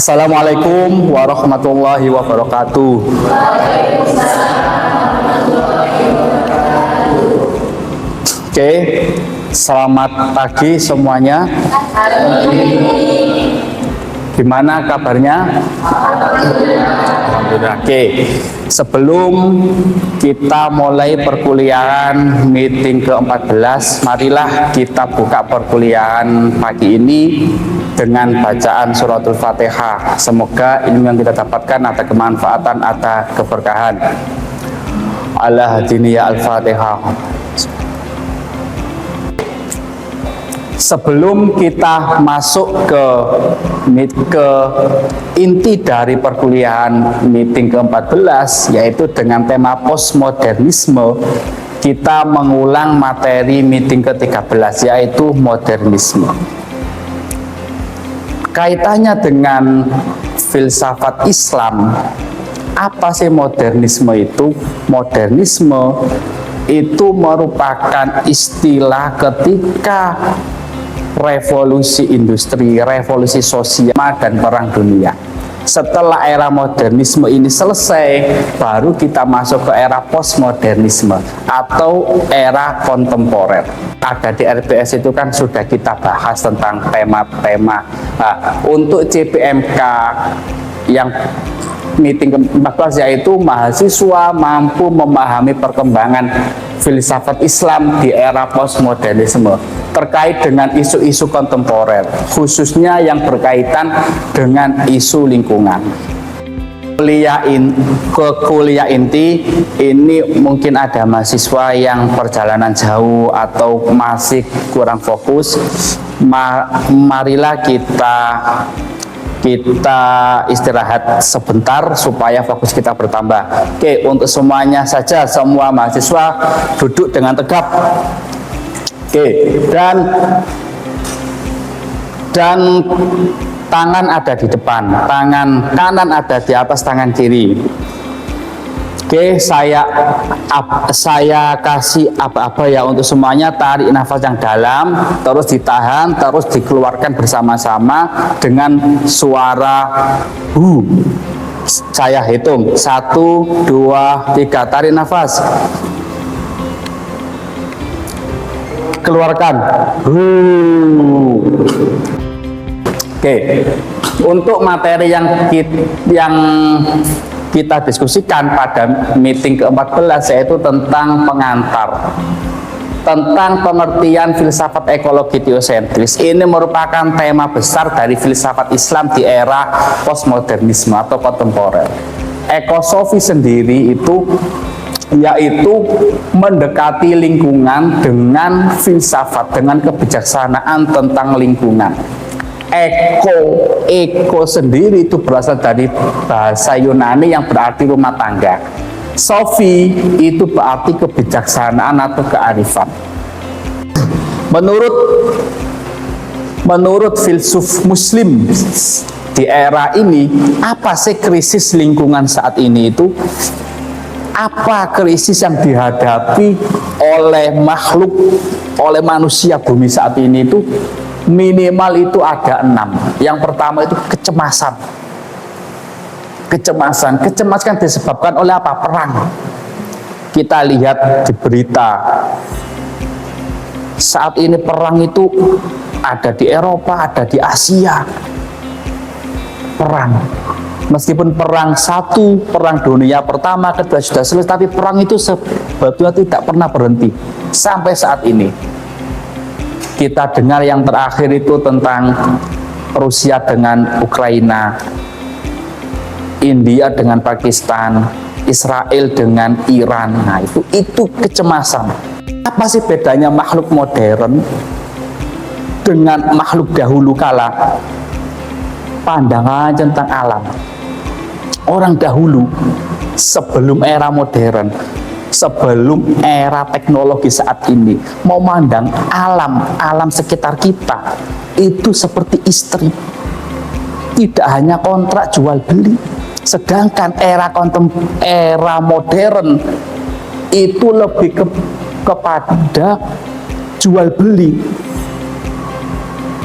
Assalamualaikum warahmatullahi wabarakatuh. Oke, selamat pagi semuanya. Gimana kabarnya? Alhamdulillah. Oke, sebelum kita mulai perkuliahan meeting ke-14, marilah kita buka perkuliahan pagi ini dengan bacaan suratul Fatihah. Semoga ilmu yang kita dapatkan ada kemanfaatan, ada keberkahan. Ala hadini ya al-Fatihah. Sebelum kita masuk ke inti dari perkuliahan meeting ke-14, yaitu dengan tema postmodernisme, kita mengulang materi meeting ke-13, yaitu modernisme. Kaitannya dengan filsafat Islam, apa sih modernisme itu? Modernisme itu merupakan istilah ketika revolusi industri, revolusi sosial, dan perang dunia. Setelah era modernisme ini selesai, baru kita masuk ke era postmodernisme atau era kontemporer. Ada di RPS itu kan sudah kita bahas tentang tema-tema. Untuk CPMK yang meeting ke-14, yaitu mahasiswa mampu memahami perkembangan filsafat Islam di era postmodernisme terkait dengan isu-isu kontemporer, khususnya yang berkaitan dengan isu lingkungan. Kuliah inti ini mungkin ada mahasiswa yang perjalanan jauh atau masih kurang fokus. Marilah kita istirahat sebentar supaya fokus kita bertambah. Oke, untuk semuanya saja, semua mahasiswa duduk dengan tegap. Oke, dan tangan ada di depan, tangan kanan ada di atas tangan kiri. Oke, saya kasih apa-apa ya untuk semuanya. Tarik nafas yang dalam, terus ditahan, terus dikeluarkan bersama-sama dengan suara hu. Saya hitung 1, 2, 3. Tarik nafas, keluarkan hu. Oke, untuk materi yang kita diskusikan pada meeting ke-14, yaitu tentang pengantar, tentang pengertian filsafat ekologi teosentris. Ini merupakan tema besar dari filsafat Islam di era postmodernisme atau kontemporer. Ekosofi sendiri itu yaitu mendekati lingkungan dengan filsafat, dengan kebijaksanaan tentang lingkungan. Eko sendiri itu berasal dari bahasa Yunani yang berarti rumah tangga. Sofi itu berarti kebijaksanaan atau kearifan. Menurut filsuf muslim di era ini, apa sih krisis lingkungan saat ini itu? Apa krisis yang dihadapi oleh makhluk, oleh manusia bumi saat ini itu? Minimal itu ada 6. Yang pertama itu kecemasan. Kecemasan disebabkan oleh apa? Perang. Kita lihat di berita saat ini, perang itu ada di Eropa, ada di Asia. Perang. Meskipun perang dunia pertama, kedua sudah selesai, tapi perang itu sebetulnya tidak pernah berhenti sampai saat ini. Kita dengar yang terakhir itu tentang Rusia dengan Ukraina, India dengan Pakistan, Israel dengan Iran. Nah, itu kecemasan. Apa sih bedanya makhluk modern dengan makhluk dahulu kala? Pandangan tentang alam. Orang dahulu sebelum era modern, sebelum era teknologi saat ini, memandang alam sekitar kita itu seperti istri, tidak hanya kontrak jual beli. Sedangkan era modern itu lebih kepada jual beli.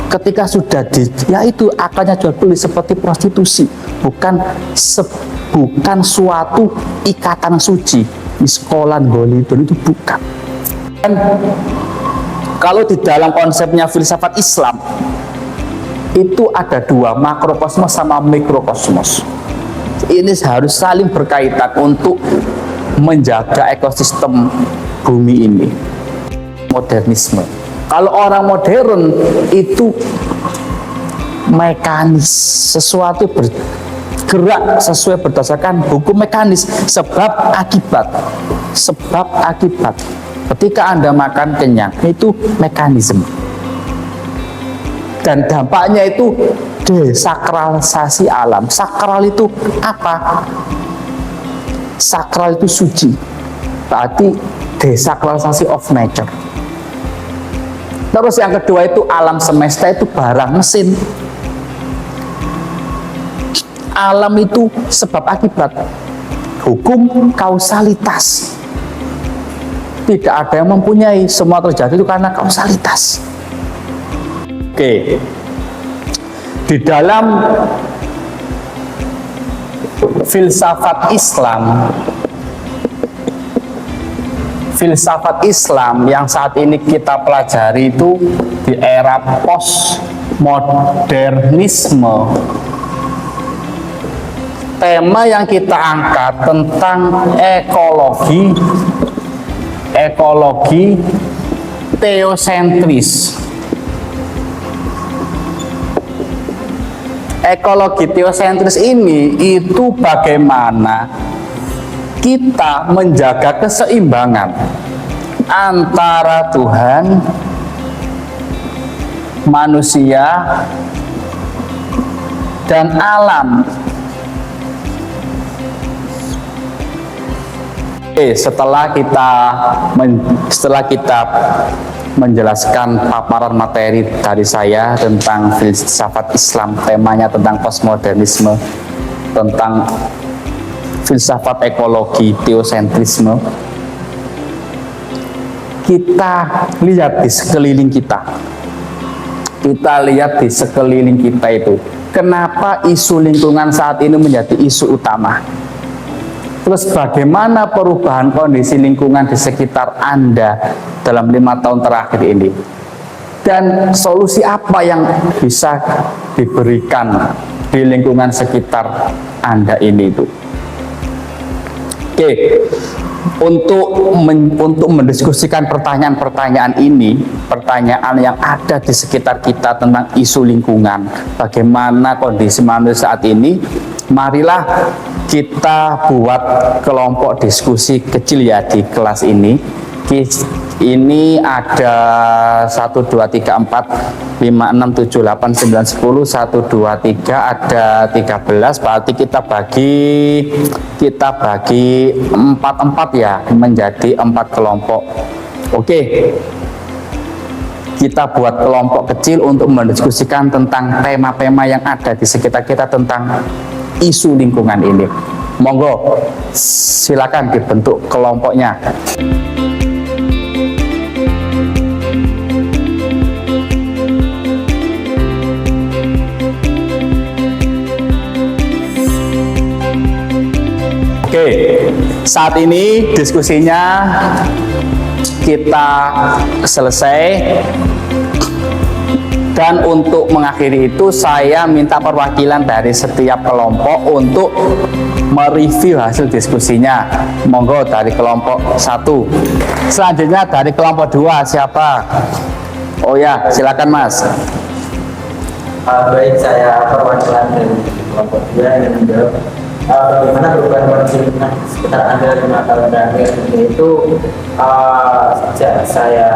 ketika sudah yaitu akannya jual beli seperti prostitusi, bukan bukan suatu ikatan suci di sekolah golidon, itu bukan. Dan kalau di dalam konsepnya filsafat Islam itu ada dua, makrokosmos sama mikrokosmos. Ini harus saling berkaitan untuk menjaga ekosistem bumi ini. Modernisme, kalau orang modern itu mekanis, sesuatu bergerak sesuai berdasarkan hukum mekanis, sebab akibat. Ketika Anda makan kenyang, itu mekanisme, dan dampaknya itu desakralisasi alam. Sakral itu apa? Sakral itu suci, berarti desakralisasi of nature. Terus yang kedua itu alam semesta, itu barang mesin. Alam itu sebab akibat, hukum kausalitas. Tidak ada yang mempunyai, semua terjadi itu karena kausalitas. Oke, di dalam filsafat Islam yang saat ini kita pelajari itu di era postmodernisme, tema yang kita angkat tentang ekologi teosentris. Ekologi teosentris ini itu bagaimana kita menjaga keseimbangan antara Tuhan, manusia, dan alam. Setelah kita menjelaskan paparan materi dari saya tentang filsafat Islam, temanya tentang postmodernisme, tentang filsafat ekologi teosentrisme, kita lihat di sekeliling kita. Itu kenapa isu lingkungan saat ini menjadi isu utama. Terus bagaimana perubahan kondisi lingkungan di sekitar Anda dalam 5 tahun terakhir ini, dan solusi apa yang bisa diberikan di lingkungan sekitar Anda ini itu. Oke, untuk mendiskusikan pertanyaan-pertanyaan ini, pertanyaan yang ada di sekitar kita tentang isu lingkungan, bagaimana kondisi manusia saat ini, marilah kita buat kelompok diskusi kecil ya di kelas ini. Ini ada 1, 2, 3, 4, 5, 6, 7, 8, 9, 10, 1, 2, 3, ada 13, berarti kita bagi 4 ya, menjadi 4 kelompok. Oke, kita buat kelompok kecil untuk mendiskusikan tentang tema-tema yang ada di sekitar kita tentang isu lingkungan ini. Monggo, silakan dibentuk kelompoknya. Oke, saat ini diskusinya kita selesai, dan untuk mengakhiri itu saya minta perwakilan dari setiap kelompok untuk mereview hasil diskusinya. Monggo dari kelompok 1. Selanjutnya dari kelompok 2 siapa? Oh ya, silakan Mas. Baik, saya perwakilan dari kelompok 2 yang menjawab bagaimana perubahan kondisi lingkungan sekitar Anda 5 tahun terakhir, yaitu sejak saya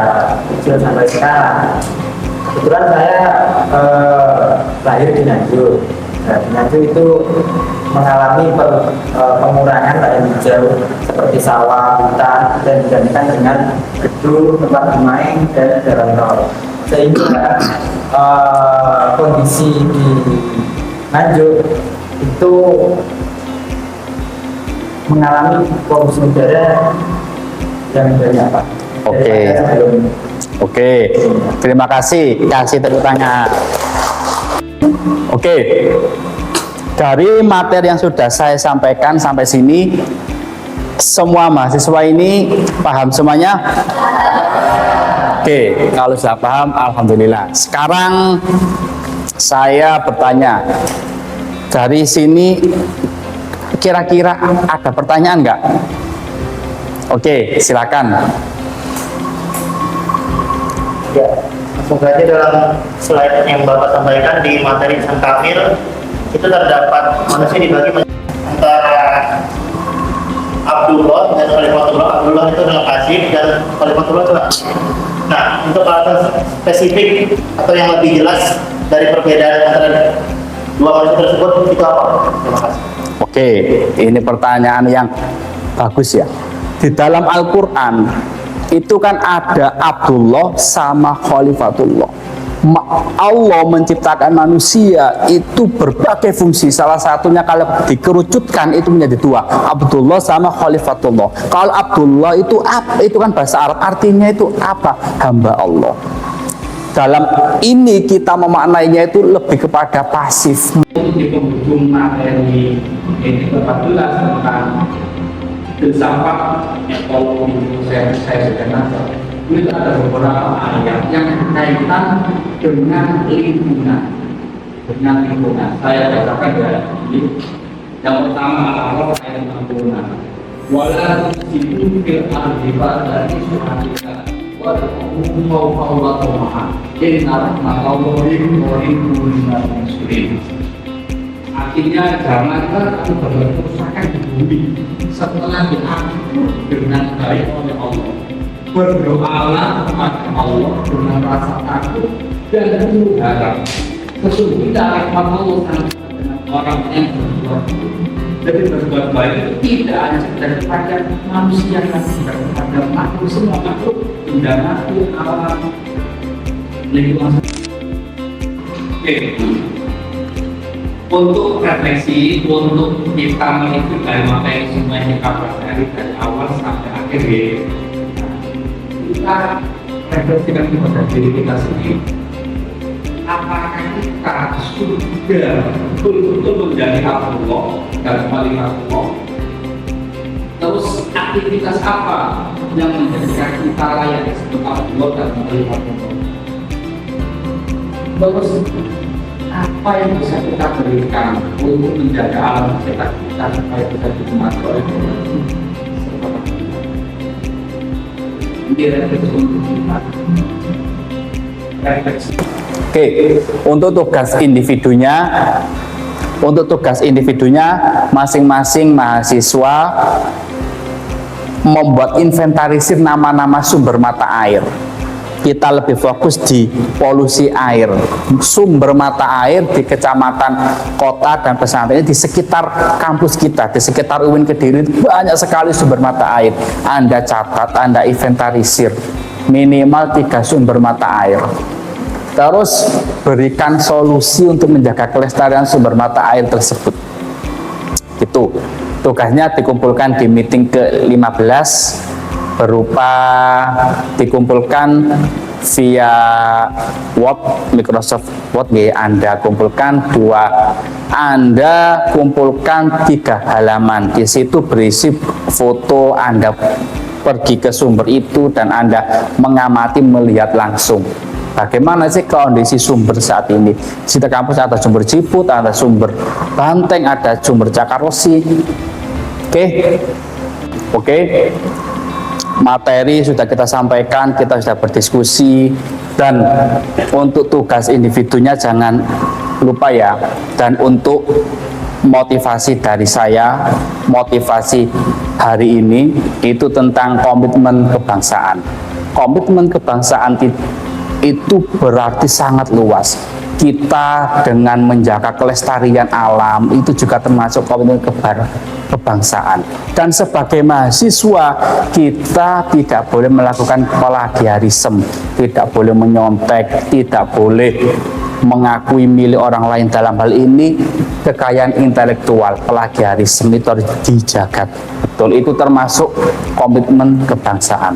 kecil sampai sekarang. Kebetulan saya lahir di Nganjuk. Nah, di Nganjuk itu mengalami pengurangan lahan hijau seperti sawah, hutan, dan digantikan dengan gedung, tempat bermain, dan jalan tol. Sehingga kondisi di Nganjuk itu mengalami polusi udara yang banyak, Pak. Oke. Oke, terima kasih. Kasih tepuk tangan. Oke, dari materi yang sudah saya sampaikan sampai sini, semua mahasiswa ini paham semuanya? Oke, kalau sudah paham, alhamdulillah. Sekarang saya bertanya, dari sini kira-kira ada pertanyaan nggak? Oke, silakan. Ya, langsung saja dalam slide yang Bapak sampaikan di materi Ihsan Kamil itu terdapat manusia dibagi antara Abdullah dan Khalifatullah. Abdullah itu adalah kasih dan Khalifatullah itu aktif. Nah, untuk alasan spesifik atau yang lebih jelas dari perbedaan antara dua manusia tersebut itu apa? Terima kasih. Oke, ini pertanyaan yang bagus ya. Di dalam Al-Quran itu kan ada Abdullah sama Khalifatullah. Allah menciptakan manusia itu berbagai fungsi. Salah satunya kalau dikerucutkan itu menjadi dua, Abdullah sama Khalifatullah. Kalau Abdullah itu apa? Itu kan bahasa Arab, artinya itu apa? Hamba Allah. Dalam ini kita memaknainya itu lebih kepada pasif. Di penghujung materi ini 14 tentang filsafat ekologi saya sudah nafas. Itu ada beberapa ayat yang berkaitan dengan lingkungan. Saya bacakan ya. Yang pertama Allah ayat 66. Wala tusidu fil ardi ba'da isyuhatiha wa taqum fawqa maha. Inna rahmatallahi qaribun minal muhsinin. Artinya janganlah kamu berbuat kerusakan di bumi setelah diatur dengan baik oleh Allah. Berdoalah kepada Allah dengan rasa takut dan penuh harap. Sesungguhnya rahmat Allah sangat dengan orang yang berbuat baik. Jadi berbuat baik itu tidak hanya sekedar kepada manusia, tapi kepada makhluk, semua makhluk, benda mati, alam, lingkungan. Oke. Untuk refleksi, untuk kita mengikuti dari materi semua yang kita pelajari dari awal sampai akhir ya, kita refleksikan kepada diri kita sendiri. Apakah kita sudah betul-betul menjadi Abdullah dan Khalifatullah? Terus aktivitas apa yang menjadikan kita layak disebut Abdullah dan Khalifatullah? Terus apa yang bisa kita berikan untuk menjaga alam sekitar kita supaya bisa dinikmati oleh Allah? Ini refleksi untuk kita. Refleksi. Oke, untuk tugas individunya masing-masing mahasiswa membuat inventarisir nama-nama sumber mata air. Kita lebih fokus di polusi air, sumber mata air di kecamatan, kota, dan pesantren di sekitar kampus kita, di sekitar UIN Kediri banyak sekali sumber mata air. Anda catat, Anda inventarisir minimal 3 sumber mata air. Terus berikan solusi untuk menjaga kelestarian sumber mata air tersebut. Itu tugasnya dikumpulkan di meeting ke-15 berupa dikumpulkan via Word, Microsoft Word ya. Anda kumpulkan 3 halaman. Di situ berisi foto Anda pergi ke sumber itu dan Anda mengamati, melihat langsung bagaimana sih kondisi sumber saat ini. Di situ kampus ada sumber Ciput, ada sumber Banteng, ada sumber Cakarosi. Oke. Materi sudah kita sampaikan, kita sudah berdiskusi, dan untuk tugas individunya jangan lupa ya. Dan untuk motivasi dari saya, motivasi hari ini itu tentang komitmen kebangsaan. Komitmen kebangsaan itu berarti sangat luas. Kita dengan menjaga kelestarian alam itu juga termasuk komitmen kebangsaan. Dan sebagai mahasiswa kita tidak boleh melakukan plagiarisme, tidak boleh menyontek, tidak boleh mengakui milik orang lain. Dalam hal ini kekayaan intelektual, plagiarisme itu harus dijaga betul. Itu termasuk komitmen kebangsaan.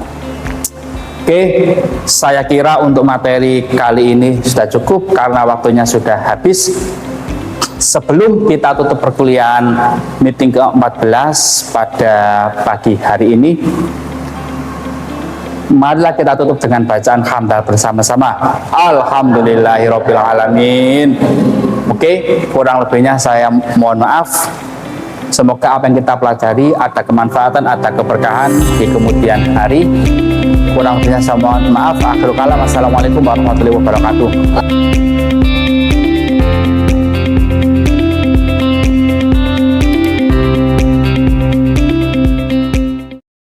Oke, saya kira untuk materi kali ini sudah cukup karena waktunya sudah habis. Sebelum kita tutup perkuliahan meeting ke-14 pada pagi hari ini, marilah kita tutup dengan bacaan hamdal bersama-sama. Alhamdulillahirabbil alamin. Oke, kurang lebihnya saya mohon maaf. Semoga apa yang kita pelajari ada kemanfaatan, ada keberkahan di kemudian hari. Kurang lebihnya saya mohon maaf. Akhirul kalam. Assalamualaikum warahmatullahi wabarakatuh.